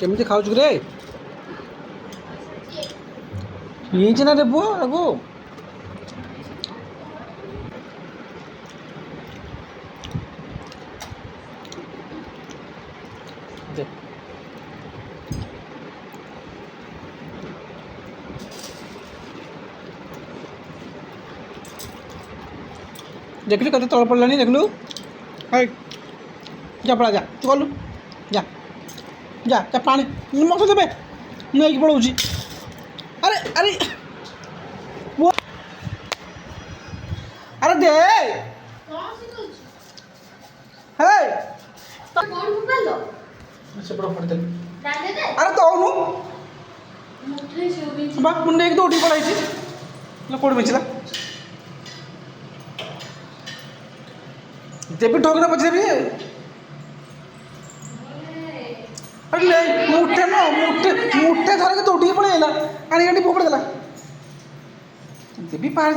କେମିତି ଖାଉଛୁ ରେ? ପିଇଛି ନା ରେ ପୁଅ ତାକୁ। ଦେ। ଦେଖିଲୁ କେତେ ତଳ ପଡ଼ିଲାଣି ଦେଖିଲୁ। ହାଇ ଯା ପଳା, ଯା ତୁ ଗଲୁ, ଯା ଯା ଯା ପାଣି ମତେ ଦେବେ, ନେଇକି ପଳଉଛି। ଆରେ ଆରେ ପୁଅ, ଆରେ ଦେ। ହେ ସେପଟ ପଡ଼ିଦେଲି। ଆରେ ଦଉନୁ ବା ମୁଁ ନେଇକି ଦୌଡ଼ିକି ପଳାଇଛି। କୋଉଠି ମିଚିଲା ଦେବି ଠକରେ ପଚାରିବି। ଆରେ ମୁଠେ ନୁହଁ, ମୁଠେ ଧରିକି ଦୌଡ଼ିକି ପଳେଇ ଆଇଲା, ଆଣିକି ଫୋପାଡ଼ି ଦେଲା। ଦେବି ପାଣି